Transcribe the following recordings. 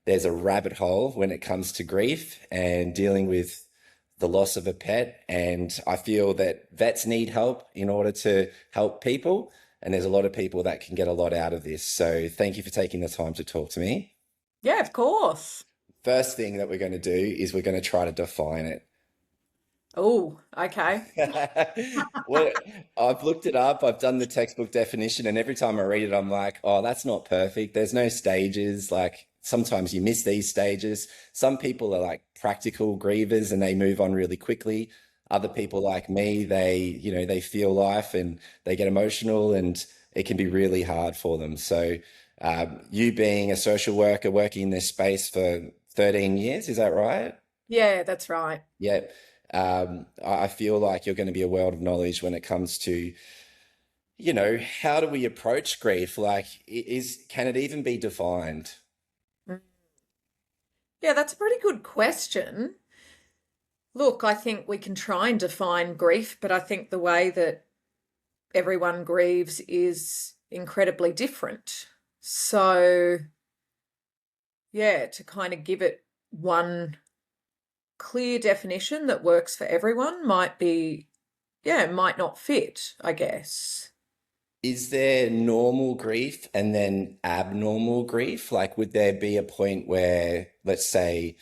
there's a rabbit hole when it comes to grief and dealing with the loss of a pet. And I feel that vets need help in order to help people. And there's a lot of people that can get a lot out of this. So thank you for taking the time to talk to me. Yeah, of course. First thing that we're going to do is we're going to try to define it. Oh, okay. What I've looked it up, I've done the textbook definition, and every time I read it, I'm like, oh, that's not perfect. There's no stages. Like sometimes you miss these stages. Some people are like practical grievers and they move on really quickly. Other people like me, they feel life and they get emotional and it can be really hard for them. So, you being a social worker working in this space for 13 years, is that right? Yeah, that's right. Yeah. I feel like you're going to be a world of knowledge when it comes to, how do we approach grief? Like, can it even be defined? Mm. Yeah, that's a pretty good question. Look, I think we can try and define grief, but I think the way that everyone grieves is incredibly different. So, yeah, to kind of give it one clear definition that works for everyone might not fit, I guess. Is there normal grief and then abnormal grief? Like, would there be a point where, let's say,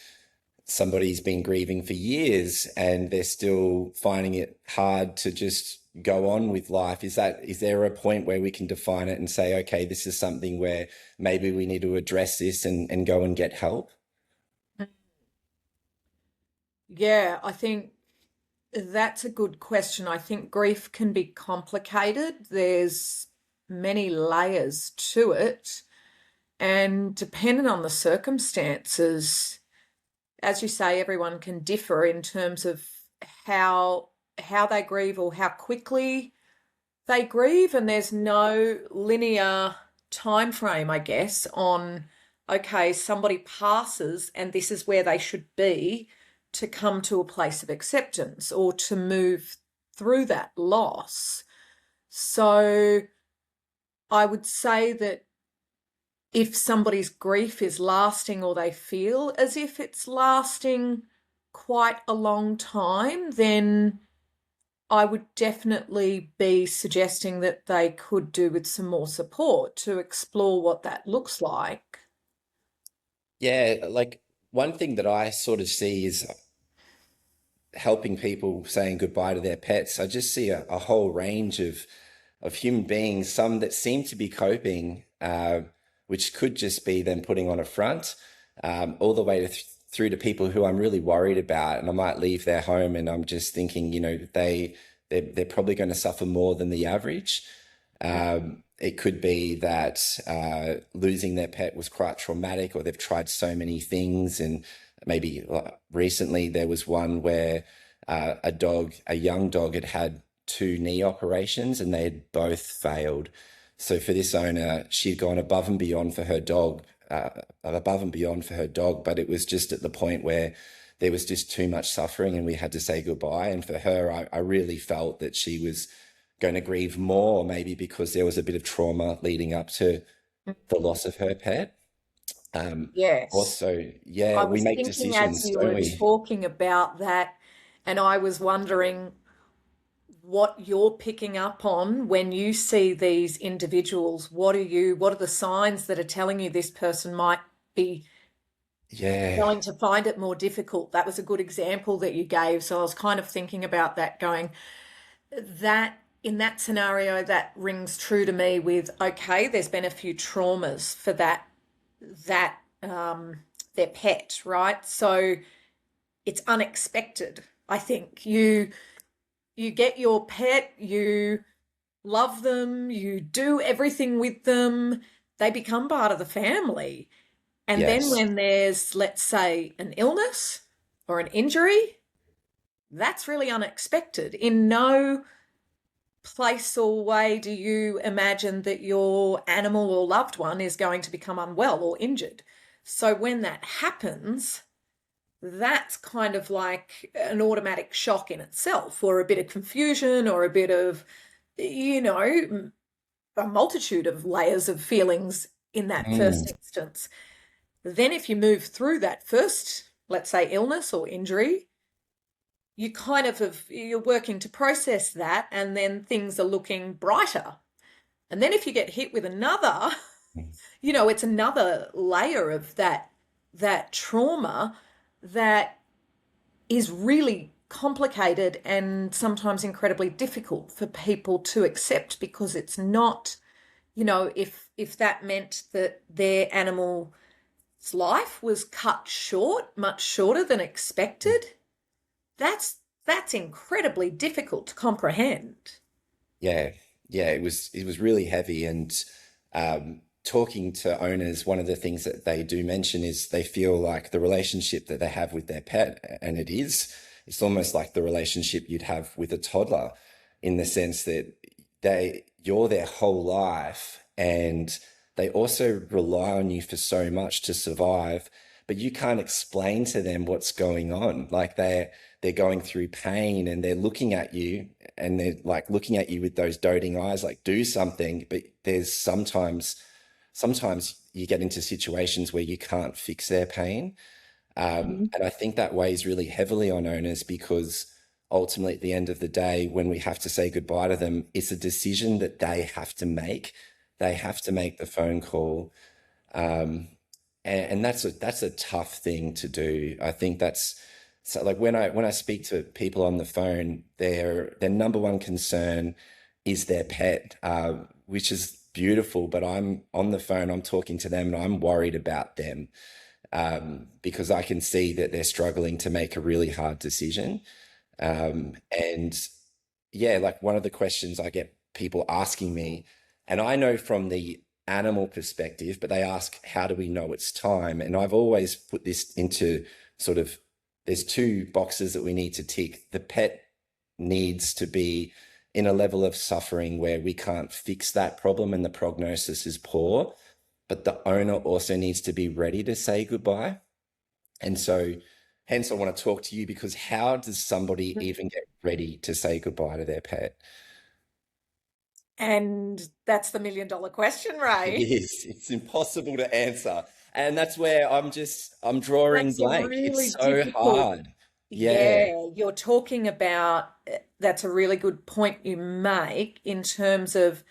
somebody's been grieving for years and they're still finding it hard to just go on with life? Is there a point where we can define it and say, okay, this is something where maybe we need to address this and go and get help? Yeah, I think that's a good question. I think grief can be complicated. There's many layers to it, and depending on the circumstances, as you say, everyone can differ in terms of how how they grieve or how quickly they grieve, and there's no linear time frame, I guess, on okay, somebody passes and this is where they should be to come to a place of acceptance or to move through that loss. So I would say that if somebody's grief is lasting or they feel as if it's lasting quite a long time, then I would definitely be suggesting that they could do with some more support to explore what that looks like. Yeah, like one thing that I sort of see is helping people saying goodbye to their pets. I just see a whole range of human beings, some that seem to be coping, which could just be them putting on a front, all the way through to people who I'm really worried about, and I might leave their home, and I'm just thinking, they're probably going to suffer more than the average. It could be that losing their pet was quite traumatic, or they've tried so many things, and maybe recently there was one where a young dog had had two knee operations and they had both failed. So for this owner, she'd gone above and beyond for her dog, but it was just at the point where there was just too much suffering and we had to say goodbye. And for her, I really felt that she was going to grieve more, maybe because there was a bit of trauma leading up to the loss of her pet. Yes. Also, yeah, I we was make thinking as decisions, you don't were we? talking about that, and I was wondering what you're picking up on when you see these individuals. What are the signs that are telling you this person might be Yeah. going to find it more difficult? That was a good example that you gave. So I was kind of thinking about that, going, that in that scenario, that rings true to me with, okay, there's been a few traumas for that their pet, right? So it's unexpected. I think you get your pet, you love them, you do everything with them, they become part of the family. And then Yes. when there's, let's say, an illness or an injury, that's really unexpected. In no place or way do you imagine that your animal or loved one is going to become unwell or injured. So when that happens, that's kind of like an automatic shock in itself, or a bit of confusion, or a bit of, you know, a multitude of layers of feelings in that first Mm. instance. Then if you move through that first, let's say, illness or injury, you kind of you're working to process that, and then things are looking brighter. And then if you get hit with another, it's another layer of that trauma that is really complicated and sometimes incredibly difficult for people to accept, because it's not, if that meant that their animal's life was cut short, much shorter than expected, that's incredibly difficult to comprehend. Yeah, yeah, it was really heavy, and talking to owners, one of the things that they do mention is they feel like the relationship that they have with their pet, and it's almost like the relationship you'd have with a toddler, in the sense that you're their whole life, and they also rely on you for so much to survive, but you can't explain to them what's going on. Like they're going through pain, and they're looking at you, and they're like looking at you with those doting eyes, like do something. But there's sometimes you get into situations where you can't fix their pain. And I think that weighs really heavily on owners, because ultimately, at the end of the day, when we have to say goodbye to them, it's a decision that they have to make. They have to make the phone call. Um, and that's a tough thing to do. I think that's so, like, when I speak to people on the phone, their number one concern is their pet, which is beautiful. But I'm on the phone, I'm talking to them, and I'm worried about them, because I can see that they're struggling to make a really hard decision. And yeah, like one of the questions I get people asking me, and I know from the animal perspective, but they ask, how do we know it's time? And I've always put this into sort of, there's two boxes that we need to tick. The pet needs to be in a level of suffering where we can't fix that problem and the prognosis is poor, but the owner also needs to be ready to say goodbye. And so, hence, I want to talk to you, because how does somebody even get ready to say goodbye to their pet? And that's the $1 million question, It Ray. is. It's impossible to answer. And that's where I'm drawing That's a blank. really It's so difficult. hard. Yeah. Yeah, you're talking about, that's a really good point you make in terms of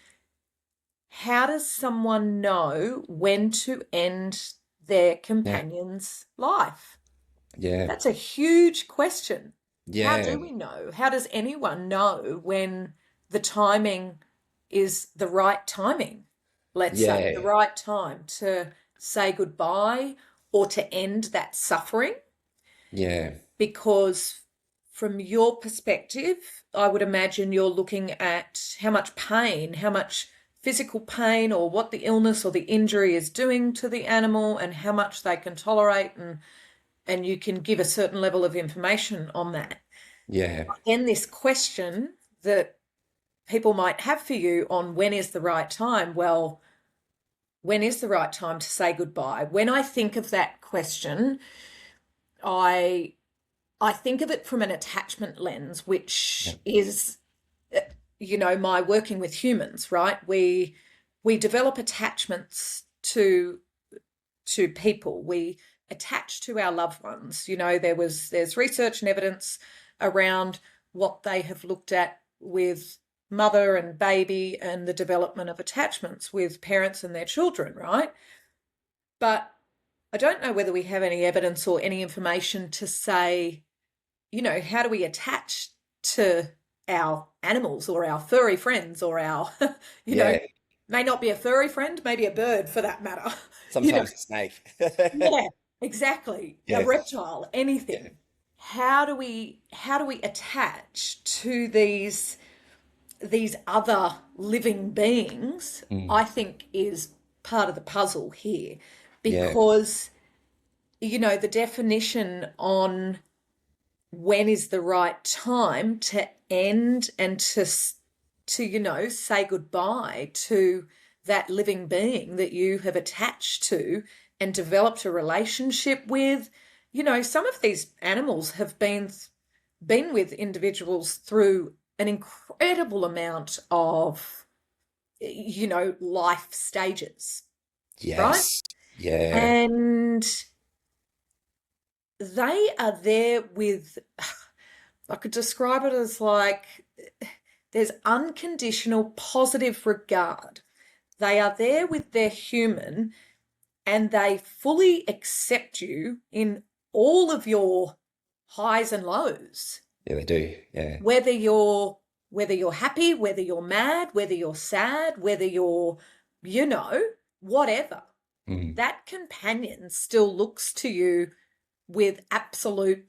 how does someone know when to end their Yeah. companion's life? Yeah. That's a huge question. How Yeah. do we know? How does anyone know when the timing is the right timing? Let's say the Yeah. right time to say goodbye or to end that suffering. Yeah. Because from your perspective, I would imagine you're looking at how much pain, how much physical pain, or what the illness or the injury is doing to the animal, and how much they can tolerate, and you can give a certain level of information on that. Yeah. Then this question that people might have for you on when is the right time, well, when is the right time to say goodbye? When I think of that question, I I think of it from an attachment lens, Yeah. which is, my working with humans, right? We develop attachments to people. We attach to our loved ones. There's research and evidence around what they have looked at with mother and baby and the development of attachments with parents and their children, right? But I don't know whether we have any evidence or any information to say, how do we attach to our animals or our furry friends or our, you know, Yeah. may not be a furry friend, maybe a bird for that matter, you know, Sometimes a snake. yeah, exactly. A Yeah. reptile, Yeah. anything. How do we attach to these other living beings? Mm. I think is part of the puzzle here, Yeah. because the definition on when is the right time to end and to say goodbye to that living being that you have attached to and developed a relationship with. Some of these animals have been with individuals through an incredible amount of life stages, right? Yes. Yeah, And they are there with, I could describe it as like there's unconditional positive regard. They are there with their human and they fully accept you in all of your highs and lows. yeah, they do. Yeah. Whether you're happy, whether you're mad, whether you're sad, whether you're, you know, whatever. Mm. That companion still looks to you with absolute,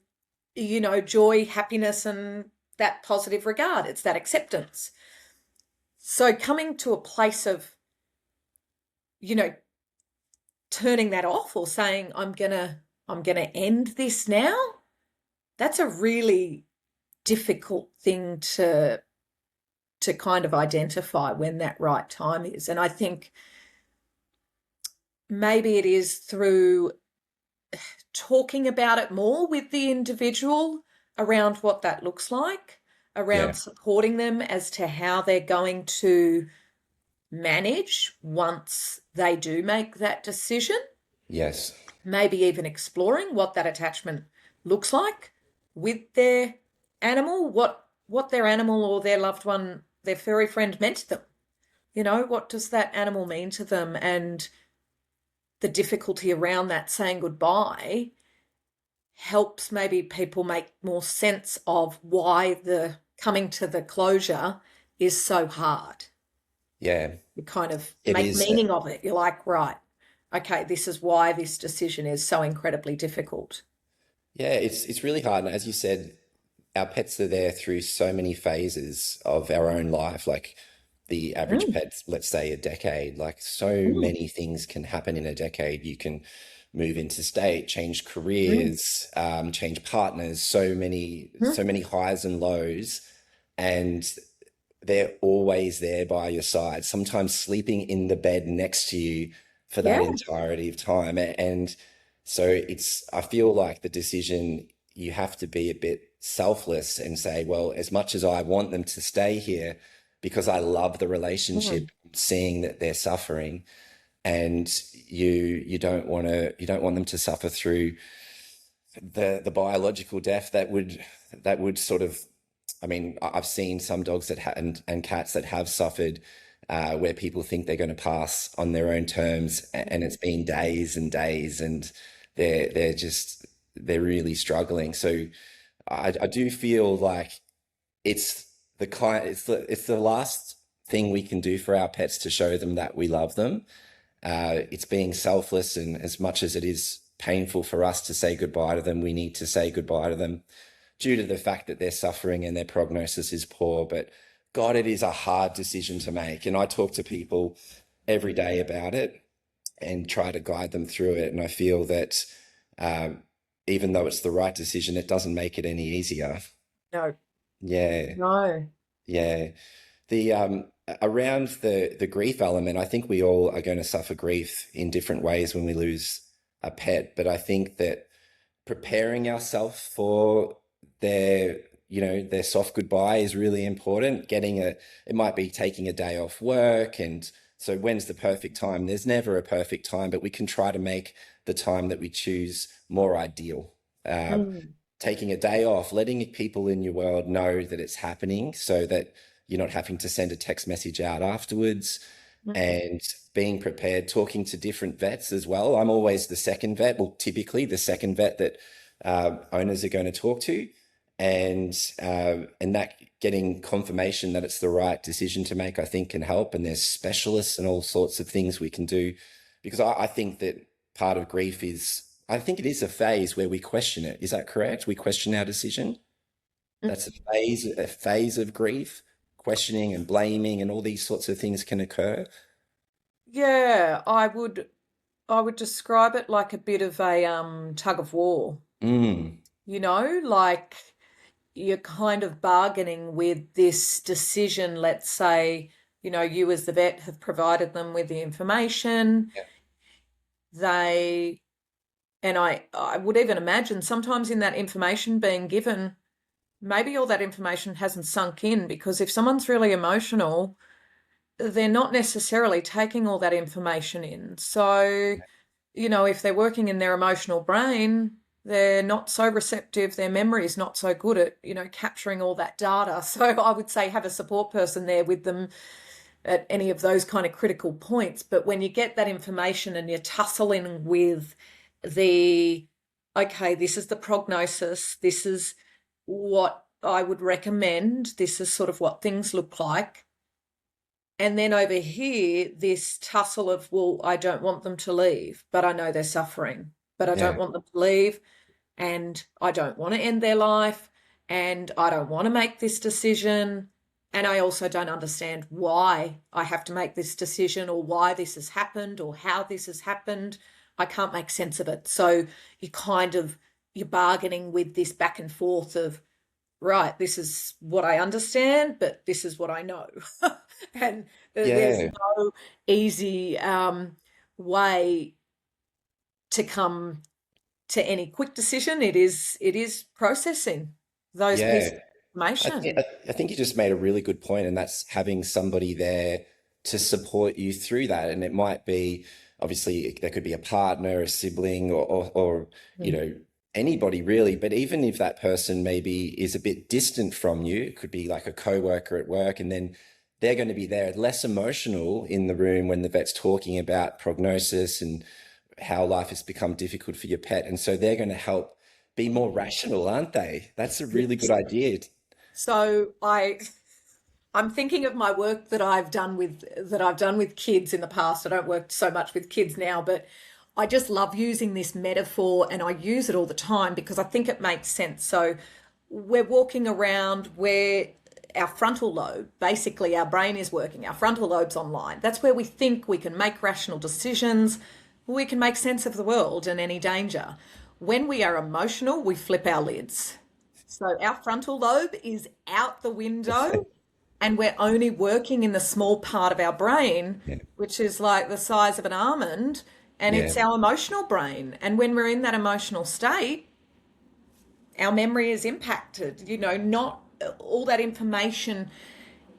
joy, happiness, and that positive regard. It's that acceptance. So coming to a place of, you know, turning that off or saying, I'm gonna end this now, that's a really difficult thing to kind of identify when that right time is. And I think maybe it is through talking about it more with the individual around what that looks like, Yeah. around supporting them as to how they're going to manage once they do make that decision, Yes. maybe even exploring what that attachment looks like with their animal, what their animal or their loved one, their furry friend meant to them. What does that animal mean to them? And the difficulty around that saying goodbye helps maybe people make more sense of why the coming to the closure is so hard. Yeah. You kind of It make is. meaning of it. You're like, right, okay, this is why this decision is so incredibly difficult. Yeah, it's really hard. And as you said, our pets are there through so many phases of our own life. Like the average Mm, pet's, let's say, a decade. Like so mm, many things can happen in a decade. You can move into state, change mm, careers, change partners. mm. So many highs and lows, and they're always there by your side. Sometimes sleeping in the bed next to you for that Yeah. entirety of time. And so I feel like the decision, you have to be a bit selfless and say, well, as much as I want them to stay here because I love the Mm. relationship, seeing that they're suffering, and you don't want them to suffer through the biological death that would sort of, I mean, I've seen some dogs and cats that have suffered, where people think they're going to pass on their own terms, and it's been days and days, and they're really struggling. So I do feel like it's it's the last thing we can do for our pets to show them that we love them. It's being selfless, and as much as it is painful for us to say goodbye to them, we need to say goodbye to them due to the fact that they're suffering and their prognosis is poor. But God, it is a hard decision to make. And I talk to people every day about it and try to guide them through it. And I feel that, um, even though it's the right decision, it doesn't make it any easier. No, Yeah, no. yeah. The around the grief element, I think we all are going to suffer grief in different ways when we lose a pet. But I think that preparing ourselves for their, their soft goodbye is really important. It might be taking a day off work. And so when's the perfect time? There's never a perfect time, but we can try to make the time that we choose more ideal. Mm, Taking a day off, letting people in your world know that it's happening so that you're not having to send a text message out afterwards, mm. and being prepared, talking to different vets as well. I'm always the second vet, well, typically the second vet that owners are going to talk to, and that getting confirmation that it's the right decision to make, I think can help. And there's specialists and all sorts of things we can do, because I think that part of grief is, I think it is a phase where we question it. Is that correct? We question our decision. That's a phase of grief, questioning and blaming and all these sorts of things can occur. Yeah, I would describe it like a bit of a tug of war, Mm, like you're kind of bargaining with this decision. Let's say, you as the vet have provided them with the information. yeah, They, and I would even imagine sometimes in that information being given, maybe all that information hasn't sunk in because if someone's really emotional, they're not necessarily taking all that information in. So if they're working in their emotional brain, they're not so receptive, their memory is not so good at, capturing all that data. So I would say have a support person there with them at any of those kind of critical points. But when you get that information and you're tussling with okay, this is the prognosis, this is what I would recommend, this is sort of what things look like. And then over here, this tussle of, well, I don't want them to leave, but I know they're suffering, but I don't Yeah. want them to leave, and I don't want to end their life, and I don't want to make this decision. And I also don't understand why I have to make this decision or why this has happened or how this has happened. I can't make sense of it. So you're bargaining with this back and forth of, right, this is what I understand, but this is what I know. And there's Yeah. no easy way to come to any quick decision. It is processing those pieces Yeah. of information. I think you just made a really good point, and that's having somebody there to support you through that. And it might be, obviously, there could be a partner, a sibling, or Mm. anybody really. But even if that person maybe is a bit distant from you, it could be like a coworker at work, and then they're going to be there, less emotional in the room when the vet's talking about prognosis and how life has become difficult for your pet. And so they're going to help be more rational, aren't they? That's a really good Yes. idea. So I'm thinking of my work that I've done with kids in the past. I don't work so much with kids now, but I just love using this metaphor and I use it all the time because I think it makes sense. So we're walking around where our frontal lobe, basically our brain is working, our frontal lobe's online. That's where we think, we can make rational decisions, we can make sense of the world and any danger. When we are emotional, we flip our lids. So our frontal lobe is out the window and we're only working in the small part of our brain, Yeah. which is like the size of an almond, and Yeah. it's our emotional brain. And when we're in that emotional state, our memory is impacted. Not all that information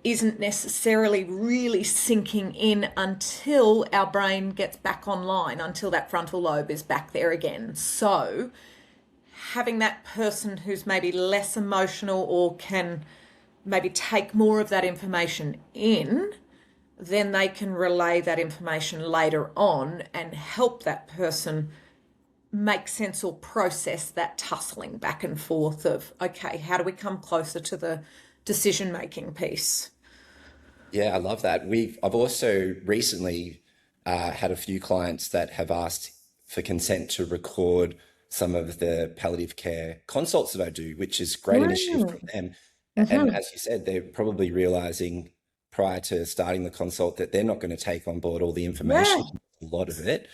isn't necessarily really sinking in until our brain gets back online, until that frontal lobe is back there again. So having that person who's maybe less emotional or can maybe take more of that information in, then they can relay that information later on and help that person make sense or process that tussling back and forth of, okay, how do we come closer to the decision making piece? Yeah, I love that. I've also recently had a few clients that have asked for consent to record some of the palliative care consults that I do, which is great initiative from Mm. them. And Hmm. as you said, they're probably realizing prior to starting the consult that they're not going to take on board all the Yeah, information, a lot of it.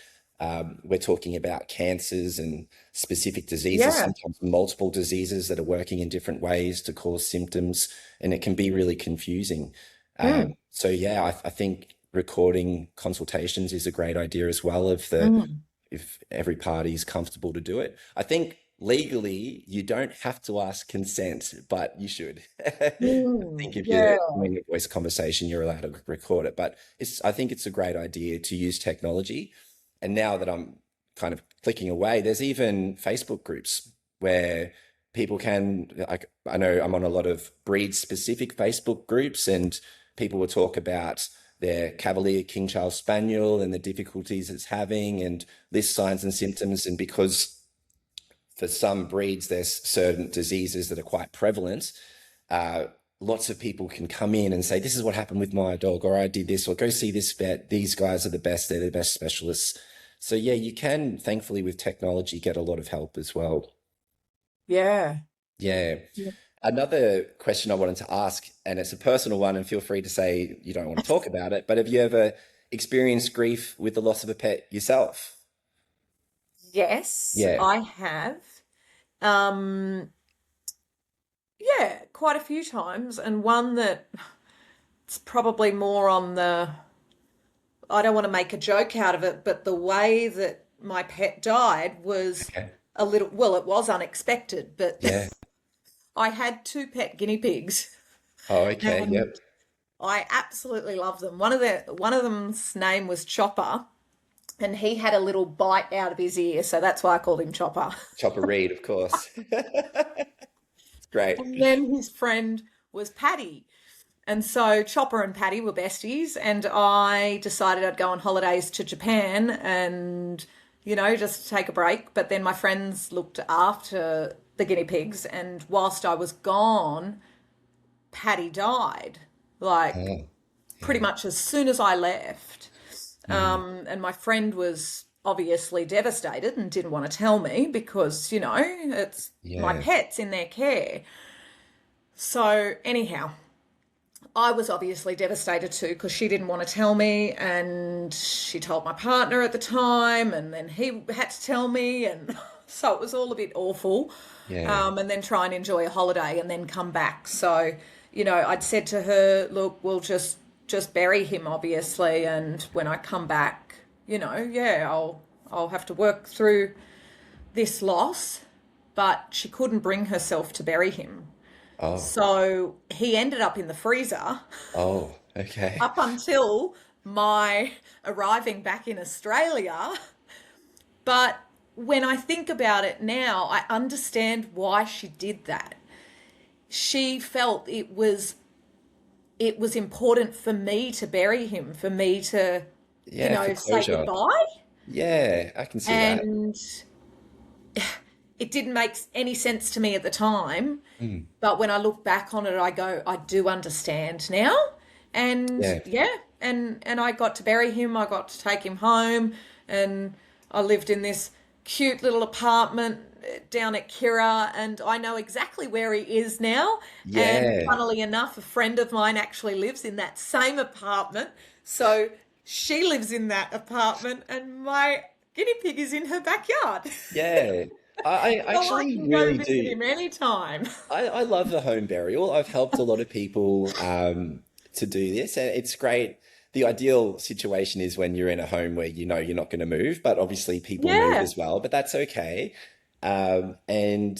We're talking about cancers and specific diseases, yeah. sometimes multiple diseases that are working in different ways to cause symptoms, and it can be really confusing. Mm. So yeah, I think recording consultations is a great idea as well Mm. if every party is comfortable to do it. I think legally you don't have to ask consent, but you should. I think if you're Yeah. doing a voice conversation, you're allowed to record it. But I think it's a great idea to use technology. And now that I'm kind of clicking away, there's even Facebook groups where people can, like, I know I'm on a lot of breed specific Facebook groups, and people will talk about their Cavalier King Charles Spaniel and the difficulties it's having and list signs and symptoms. And because for some breeds, there's certain diseases that are quite prevalent, uh, lots of people can come in and say, this is what happened with my dog, or I did this, or go see this vet. These guys are the best. They're the best specialists. So yeah, you can, thankfully, with technology, get a lot of help as well. Yeah. Yeah. Yeah. Another question I wanted to ask, and it's a personal one, and feel free to say you don't want to talk about it, but have you ever experienced grief with the loss of a pet yourself? Yes, Yeah. I have. Um, yeah, quite a few times, and one that it's probably more on I don't want to make a joke out of it, but the way that my pet died was Okay. well, it was unexpected, but Yeah. I had two pet guinea pigs Oh, okay. and Yep. I absolutely love them. One of them's name was Chopper, and he had a little bite out of his ear, so that's why I called him Chopper. Chopper Reed, of course. It's great. And then his friend was Patty. And so Chopper and Patty were besties, and I decided I'd go on holidays to Japan and, just take a break. But then my friends looked after the guinea pigs, and whilst I was gone, Patty died, like Oh, pretty yeah. much as soon as I left. Mm, And my friend was obviously devastated and didn't want to tell me because, it's my yeah. pet's in their care. So, anyhow, I was obviously devastated too because she didn't want to tell me, and she told my partner at the time, and then he had to tell me, and so it was all a bit awful. Yeah. And then try and enjoy a holiday and then come back. So, I'd said to her, "Look, we'll just bury him, obviously, and when I come back, yeah, I'll have to work through this loss." But she couldn't bring herself to bury him. Oh, So he ended up in the freezer oh, okay. up until my arriving back in Australia. But when I think about it now, I understand why she did that. She felt it was important for me to bury him, for me to, Yeah, for say closure. goodbye. Yeah, I can see that. And it didn't make any sense to me at the time. Mm, But when I look back on it, I go, I do understand now. And yeah, yeah, and I got to bury him. I got to take him home, and I lived in this cute little apartment down at Kirra, and I know exactly where he is now. And yeah, funnily enough, a friend of mine actually lives in that same apartment. So she lives in that apartment, and my guinea pig is in her backyard. yeah. I So I actually can go really visit do. him anytime. I love the home burial. I've helped a lot of people to do this, and it's great. The ideal situation is when you're in a home where you know you're not going to move, but obviously people move Yeah. as well, but that's okay. And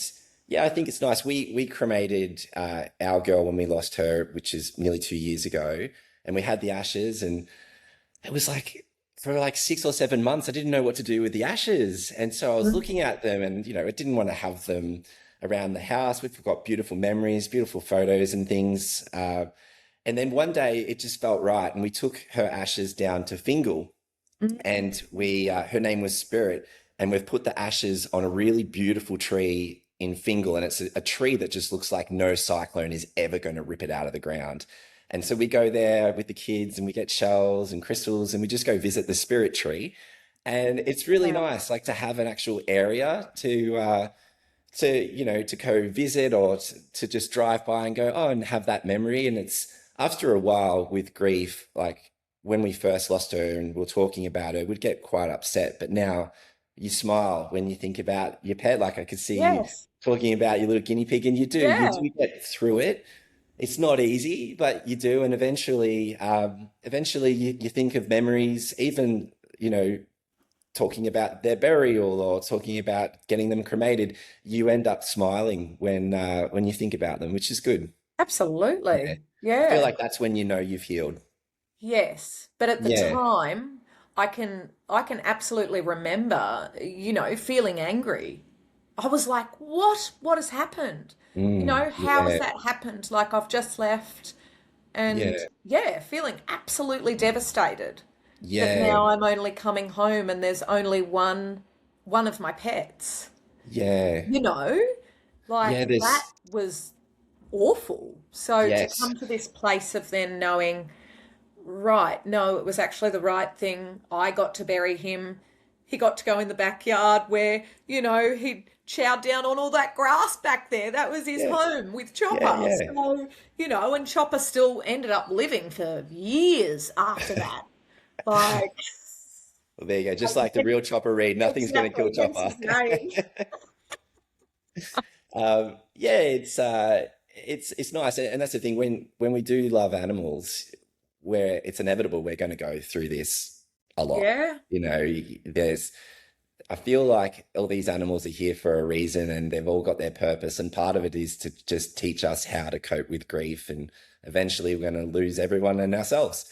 yeah, I think it's nice. We cremated our girl when we lost her, which is nearly 2 years ago, and we had the ashes, and it was like for like 6 or 7 months, I didn't know what to do with the ashes. And so I was looking at them and, I didn't want to have them around the house. We've got beautiful memories, beautiful photos and things. And then one day it just felt right. And we took her ashes down to Fingal, and her name was Spirit. And we've put the ashes on a really beautiful tree in Fingal. And it's a tree that just looks like no cyclone is ever going to rip it out of the ground. And so we go there with the kids and we get shells and crystals and we just go visit the spirit tree. And it's really Wow. nice, like to have an actual area to go visit or to just drive by and go, oh, and have that memory. And it's after a while with grief, like when we first lost her and we are talking about her, we'd get quite upset. But now you smile when you think about your pet. Like I could see you Yes. talking about your little guinea pig, and you Yeah. do get through it. It's not easy, but you do, and eventually you think of memories, even talking about their burial or talking about getting them cremated. You end up smiling when you think about them, which is good. Yeah, Absolutely. I feel Yeah. like that's when you know you've healed. Yes. But at the Yeah, time, I can absolutely remember, feeling angry. I was like, what? What has happened? How has yeah, that happened? Like I've just left and yeah, yeah, feeling absolutely devastated that yeah, now I'm only coming home and there's only one of my pets. yeah, You know, yeah. like that was awful. So to Yes, come to this place of then knowing, right, no, it was actually the right thing. I got to bury him. He got to go in the backyard where, he'd chowed down on all that grass back there. That was his yeah, home with yeah, Chopper. yeah. So, and Chopper still ended up living for years after that. Like, Well, there you go. Just like the real Chopper Reed, nothing's going to kill exactly, hence Chopper. his name. Yeah, it's nice, and that's the thing when we do love animals, where it's inevitable we're going to go through this a lot. Yeah, There's I feel like all these animals are here for a reason, and they've all got their purpose, and part of it is to just teach us how to cope with grief, and eventually we're going to lose everyone and ourselves.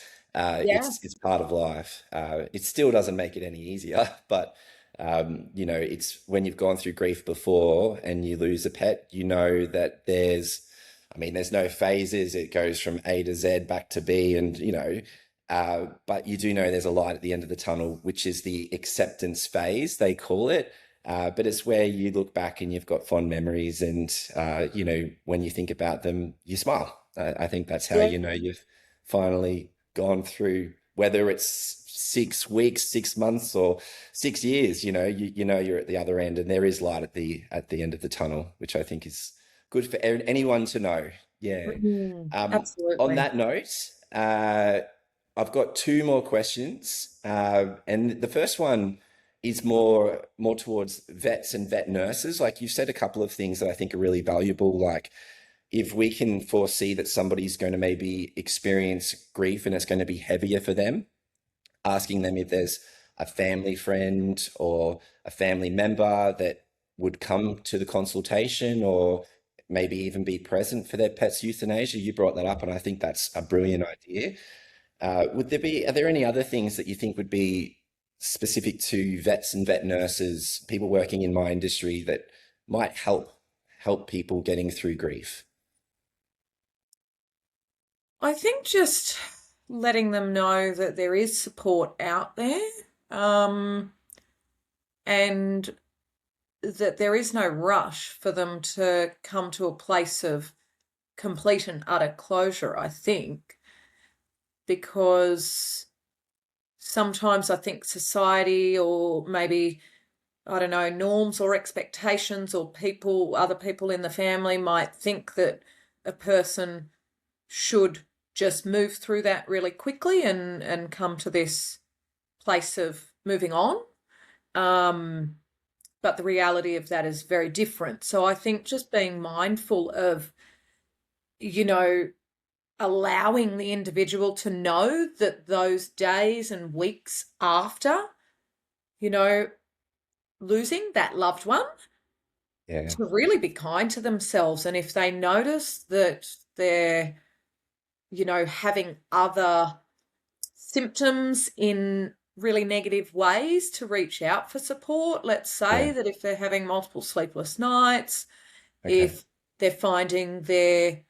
Yeah. It's part of life. It still doesn't make it any easier, but you know, it's when you've gone through grief before and you lose a pet, you know that I mean, there's no phases. It goes from A to Z back to B, and you know, but you do know there's a light at the end of the tunnel, which is the acceptance phase, they call it. But it's where you look back and you've got fond memories, and you know, when you think about them, you smile. I think that's how Yeah. you know you've finally gone through, whether it's 6 weeks, 6 months, or 6 years. You know, you know you're at the other end, and there is light at the end of the tunnel, which I think is good for anyone to know. Yeah. On Absolutely. that note, I've got two more questions, and the first one is more towards vets and vet nurses. Like you've said a couple of things that I think are really valuable. Like if we can foresee that somebody's going to maybe experience grief and it's going to be heavier for them, asking them if there's a family friend or a family member that would come to the consultation or maybe even be present for their pet's euthanasia. You brought that up, and I think that's a brilliant idea. Are there any other things that you think would be specific to vets and vet nurses, people working in my industry that might help people getting through grief? I think just letting them know that there is support out there, um, and that there is no rush for them to come to a place of complete and utter closure, I think, because sometimes I think society or maybe, I don't know, norms or expectations or other people in the family might think that a person should just move through that really quickly and come to this place of moving on. Um, but the reality of that is very different. So I think just being mindful of, you know, allowing the individual to know that those days and weeks after, you know, losing that loved one, Yeah, to really be kind to themselves. And if they notice that they're, you know, having other symptoms in really negative ways, to reach out for support. Let's yeah, say that if they're having multiple sleepless nights, okay, if they're finding they're,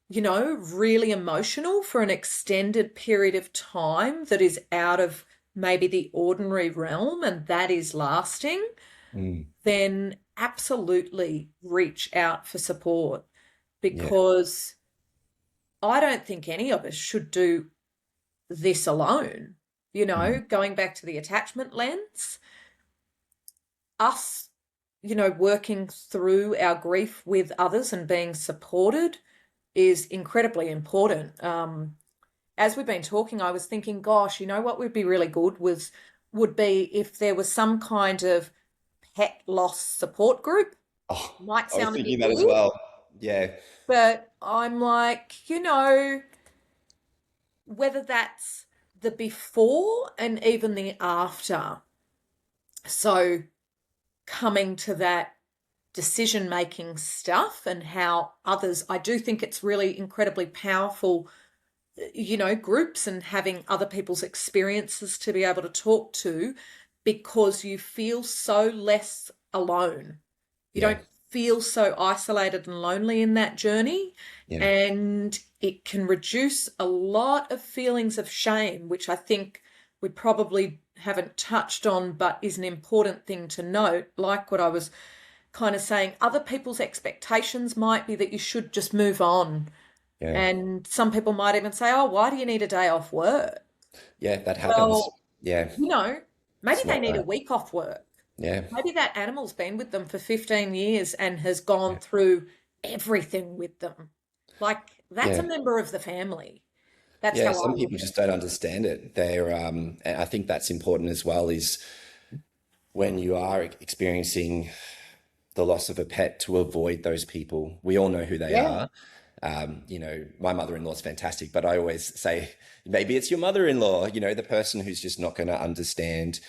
you know, really emotional for an extended period of time that is out of maybe the ordinary realm and that is lasting, mm, then absolutely reach out for support, yeah, because I don't think any of us should do this alone. You mm, know, going back to the attachment lens, us, you know, working through our grief with others and being supported is incredibly important. As we've been talking, I was thinking, gosh, you know what would be really good would be if there was some kind of pet loss support group. oh, Might I was sound a thinking bit that as weird, well. Yeah, but I'm like, you know, whether that's the before and even the after. So coming to that decision making stuff and how others, I do think it's really incredibly powerful, you know, groups and having other people's experiences to be able to talk to, because you feel so less alone. You yeah, don't feel so isolated and lonely in that journey. yeah, And it can reduce a lot of feelings of shame, which I think we probably haven't touched on, but is an important thing to note. Like what I was kind of saying, other people's expectations might be that you should just move on. yeah, And some people might even say, oh, why do you need a day off work? yeah. That happens. Well, Yeah, you know, maybe it's they not need a that. week off work. Yeah, Maybe that animal's been with them for 15 years and has gone yeah, through everything with them. Like, that's a yeah. member of the family. That's Yeah, how I some look people at just it. don't understand it. And I think that's important as well, is when you are experiencing the loss of a pet, to avoid those people. We all know who they Yeah. are. You know, my mother-in-law is fantastic, but I always say maybe it's your mother-in-law, you know, the person who's just not going to understand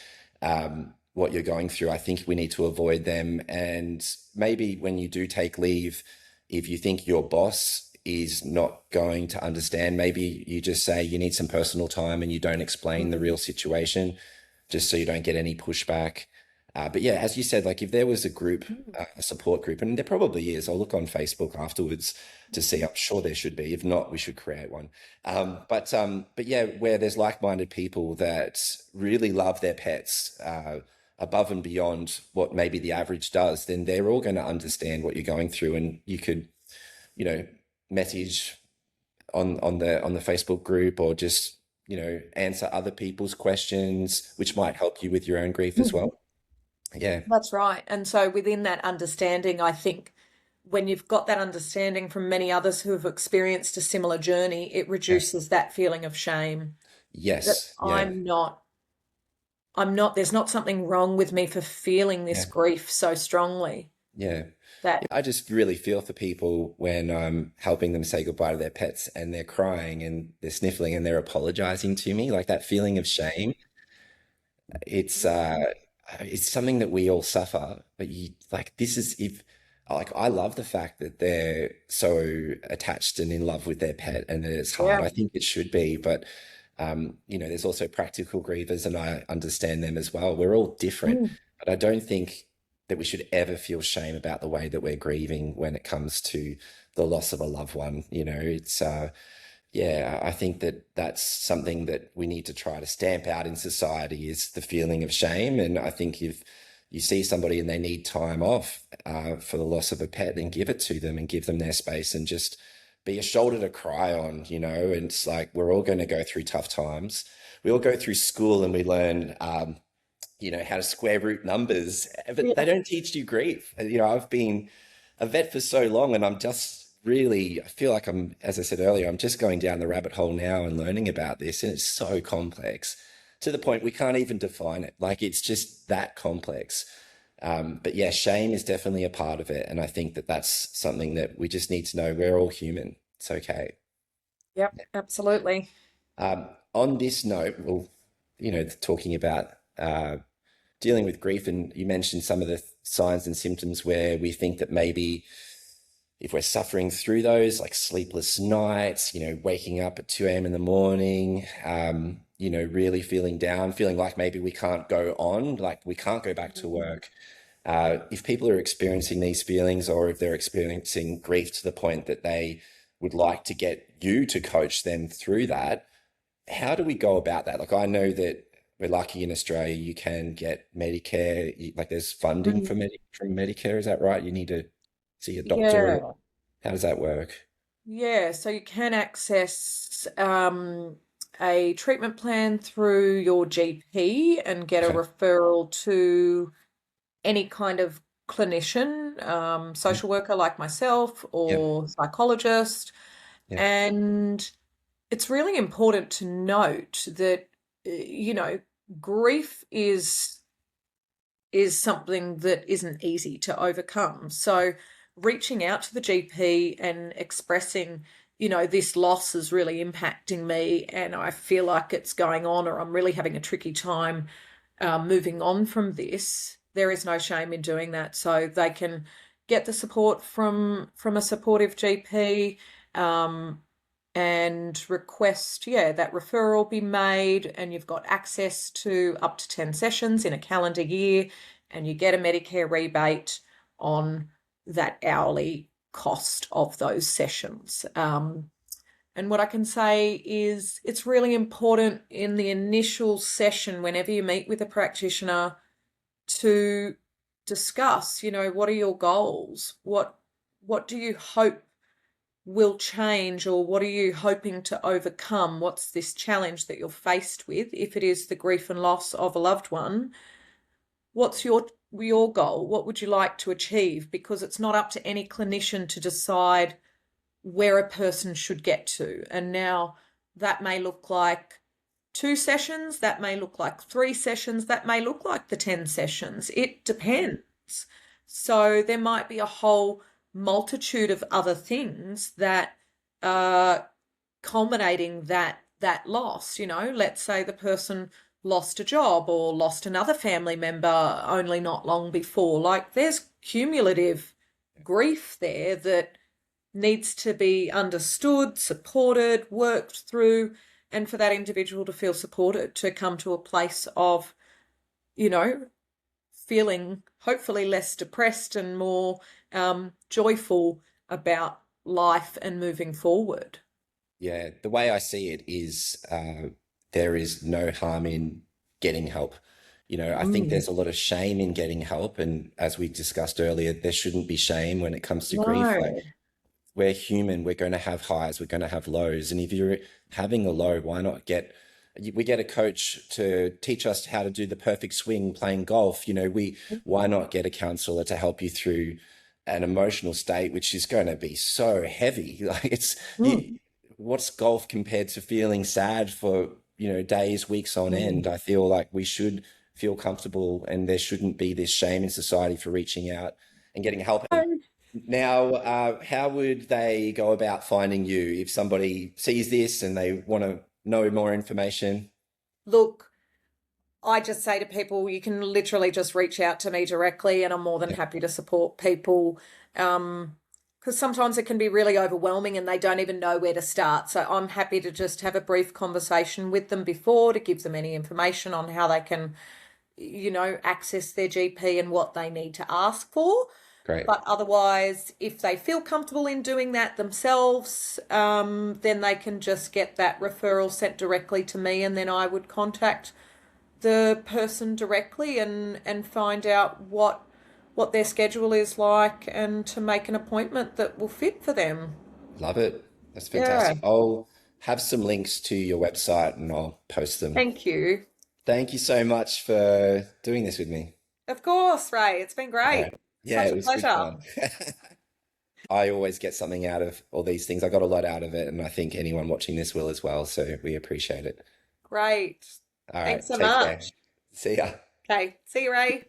what you're going through. I think we need to avoid them. And maybe when you do take leave, if you think your boss is not going to understand. Maybe you just say you need some personal time and you don't explain the real situation just so you don't get any pushback. But yeah, as you said, like if there was a group, a support group, and there probably is, I'll look on Facebook afterwards to see. I'm sure there should be. If not, we should create one. But yeah, where there's like-minded people that really love their pets above and beyond what maybe the average does, then they're all going to understand what you're going through, and you could, you know, message on the Facebook group, or just, you know, answer other people's questions, which might help you with your own grief as well. Yeah. That's right. And so within that understanding, I think when you've got that understanding from many others who have experienced a similar journey, it Yeah. reduces that feeling of shame that Yes. Yeah. there's not something wrong with me for feeling this Yeah. grief so strongly Yeah. that, I just really feel for people when I'm helping them say goodbye to their pets and they're crying and they're sniffling and they're apologizing to me, like that feeling of shame. It's it's something that we all suffer, but you like this is if like I love the fact that they're so attached and in love with their pet and that it's hard. yeah. I think it should be, but you know, there's also practical grievers and I understand them as well. We're all different, Mm. but I don't think that we should ever feel shame about the way that we're grieving when it comes to the loss of a loved one. You know, it's yeah, I think that that's something that we need to try to stamp out in society is the feeling of shame. And I think if you see somebody and they need time off for the loss of a pet, then give it to them and give them their space and just be a shoulder to cry on, you know. And it's like we're all going to go through tough times. We all go through school and we learn, you know, how to square root numbers, but they Yeah. don't teach you grief. You know, I've been a vet for so long and I'm just really, I feel like I'm, as I said earlier, I'm just going down the rabbit hole now and learning about this. And it's so complex to the point we can't even define it. Like it's just that complex. But yeah, shame is definitely a part of it. And I think that that's something that we just need to know we're all human. It's okay. Yep, absolutely. On this note, well, you know, talking about dealing with grief, and you mentioned some of the signs and symptoms where we think that maybe if we're suffering through those, like sleepless nights, you know, waking up at 2 a.m. in the morning, you know, really feeling down, feeling like maybe we can't go on, like we can't go back to work. If people are experiencing these feelings or if they're experiencing grief to the point that they would like to get you to coach them through that, how do we go about that? Like, I know that we're lucky in Australia, you can get Medicare, like there's funding for Mm. from Medicare, is that right? You need to see a doctor. Yeah. How does that work? Yeah, so you can access a treatment plan through your GP and get a Okay. referral to any kind of clinician, Yeah. social worker like myself Yep. or psychologist. Yep. And it's really important to note that, you know, grief is something that isn't easy to overcome. So reaching out to the GP and expressing, you know, this loss is really impacting me and I feel like it's going on or I'm really having a tricky time moving on from this, there is no shame in doing that. So they can get the support from a supportive GP, and request, yeah, that referral be made, and you've got access to up to 10 sessions in a calendar year, and you get a Medicare rebate on that hourly cost of those sessions. And what I can say is it's really important in the initial session, whenever you meet with a practitioner, to discuss, you know, what are your goals? What do you hope will change, or what are you hoping to overcome? What's this challenge that you're faced with? If it is the grief and loss of a loved one, what's your goal? What would you like to achieve? Because it's not up to any clinician to decide where a person should get to. And now that may look like 2 sessions, that may look like 3 sessions, that may look like the 10 sessions. It depends. So there might be a whole multitude of other things that are culminating that loss. You know, let's say the person lost a job or lost another family member only not long before. Like there's cumulative grief there that needs to be understood, supported, worked through, and for that individual to feel supported, to come to a place of, you know, feeling hopefully less depressed and more joyful about life and moving forward. Yeah, the way I see it is there is no harm in getting help. I think Mm. there's a lot of shame in getting help. And as we discussed earlier, there shouldn't be shame when it comes to grief. Like, No. we're human, we're going to have highs, we're going to have lows. And if you're having a low, why not we get a coach to teach us how to do the perfect swing playing golf. Why not get a counselor to help you through an emotional state, which is going to be so heavy. Like Mm. what's golf compared to feeling sad for, days, weeks on end? Mm. I feel like we should feel comfortable and there shouldn't be this shame in society for reaching out and getting help. Now, how would they go about finding you if somebody sees this and they want to know more information? Look, I just say to people, you can literally just reach out to me directly, and I'm more than Yeah, happy to support people. Because sometimes it can be really overwhelming and they don't even know where to start. So I'm happy to just have a brief conversation with them before, to give them any information on how they can, access their GP and what they need to ask for. great. But otherwise, if they feel comfortable in doing that themselves, then they can just get that referral sent directly to me, and then I would contact the person directly and find out what their schedule is like, and to make an appointment that will fit for them. Love it. That's Yeah. fantastic. I'll have some links to your website and I'll post them. Thank you. Thank you so much for doing this with me. Of course, Ray. It's been All great. right. Yeah, Such it a was good pleasure. fun. I always get something out of all these things. I got a lot out of it, and I think anyone watching this will as well. So we appreciate it. Great. All right, Thanks so take care. much. See ya. Okay. See you, Ray.